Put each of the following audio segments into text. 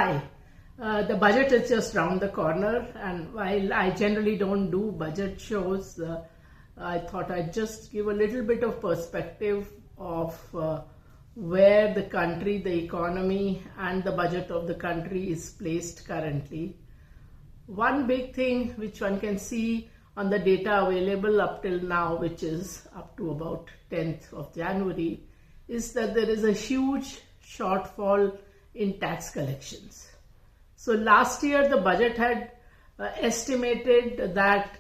Hi. The budget is just round the corner, and while I generally don't do budget shows, I thought I'd just give a little bit of perspective of where the country, the economy, and the budget of the country is placed currently. One big thing which one can see on the data available up till now, which is up to about 10th of January, is that there is a huge shortfall in tax collections. So last year the budget had estimated that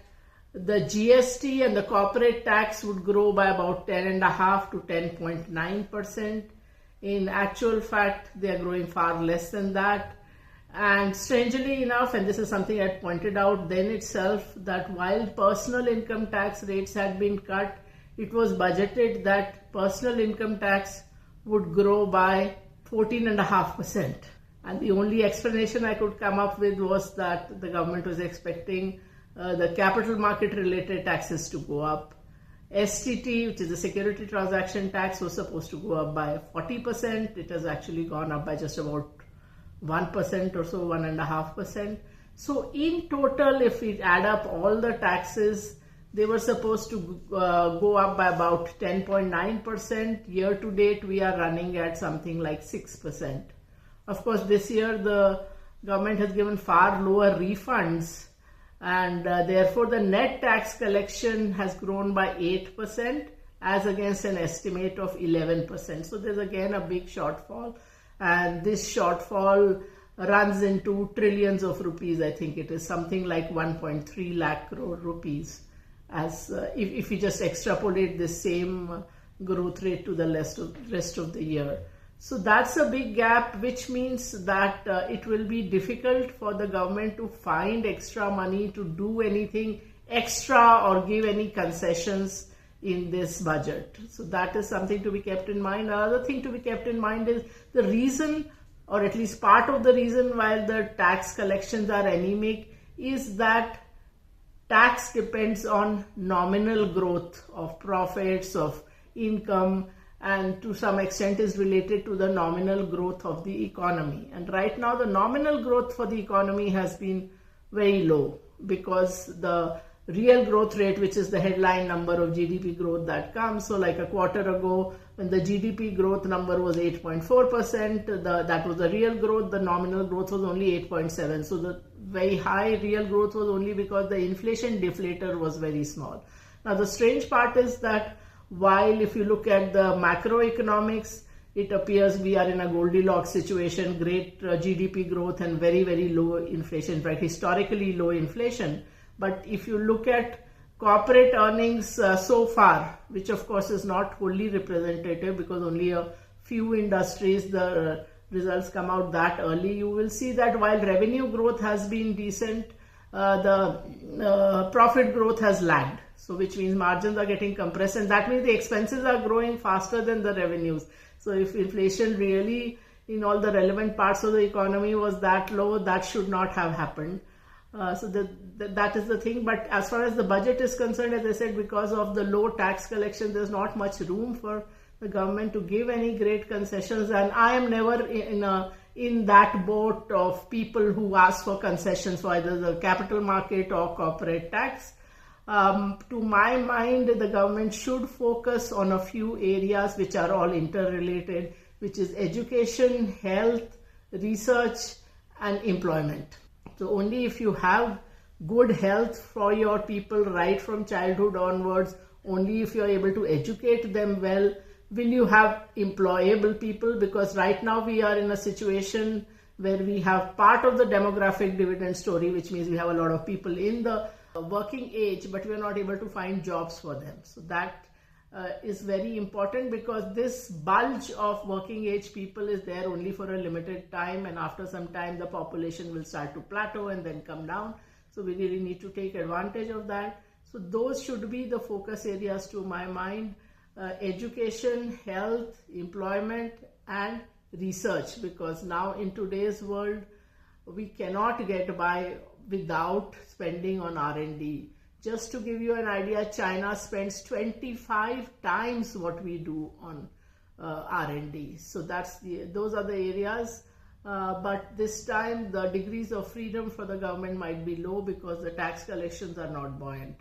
the GST and the corporate tax would grow by about 10.5 to 10.9%. In actual fact, they are growing far less than that. And strangely enough, and this is something I pointed out then itself, that while personal income tax rates had been cut, it was budgeted that personal income tax would grow by 14.5%. And the only explanation I could come up with was that the government was expecting the capital market related taxes to go up. STT, which is the security transaction tax, was supposed to go up by 40%. It has actually gone up by just about 1% or so, 1.5%. So in total, if we add up all the taxes, they were supposed to go up by about 10.9%. Year to date, we are running at something like 6%. Of course, this year the government has given far lower refunds, and therefore the net tax collection has grown by 8% as against an estimate of 11%. So there's again a big shortfall, and this shortfall runs into trillions of rupees. I think it is something like 1.3 lakh crore rupees, as if we just extrapolate the same growth rate to the rest of the year. So that's a big gap, which means that it will be difficult for the government to find extra money to do anything extra or give any concessions in this budget. So that is something to be kept in mind. Another thing to be kept in mind is the reason, or at least part of the reason why the tax collections are anemic, is that tax depends on nominal growth of profits, of income, and to some extent is related to the nominal growth of the economy. And right now the nominal growth for the economy has been very low, because the real growth rate, which is the headline number of GDP growth that comes, so like a quarter ago when the GDP growth number was 8.4%, that was the real growth, the nominal growth was only 8.7%. So the very high real growth was only because the inflation deflator was very small. Now the strange part is that while if you look at the macroeconomics, it appears we are in a Goldilocks situation, great GDP growth and very, very low inflation, right? Historically low inflation. But if you look at corporate earnings so far, which of course is not wholly representative because only a few industries the results come out that early, you will see that while revenue growth has been decent, the profit growth has lagged. So which means margins are getting compressed, and that means the expenses are growing faster than the revenues. So if inflation really in all the relevant parts of the economy was that low, that should not have happened. So that is the thing. But as far as the budget is concerned, as I said, because of the low tax collection, there's not much room for the government to give any great concessions. And I am never in that boat of people who ask for concessions for either the capital market or corporate tax. To my mind, the government should focus on a few areas which are all interrelated, which is education, health, research, and employment. So only if you have good health for your people right from childhood onwards, only if you are able to educate them well, will you have employable people. Because right now we are in a situation where we have part of the demographic dividend story, which means we have a lot of people in the working age, but we are not able to find jobs for them. So that is very important, because this bulge of working age people is there only for a limited time, and after some time the population will start to plateau and then come down. So we really need to take advantage of that. So those should be the focus areas to my mind: education, health, employment, and research, because now in today's world we cannot get by without spending on R&D. Just to give you an idea, China spends 25 times what we do on R&D. So those are the areas but this time the degrees of freedom for the government might be low because the tax collections are not buoyant.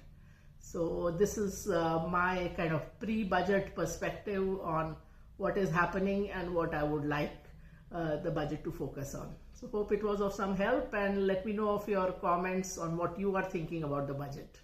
So this is my kind of pre-budget perspective on what is happening and what I would like the budget to focus on. So hope it was of some help, and let me know of your comments on what you are thinking about the budget.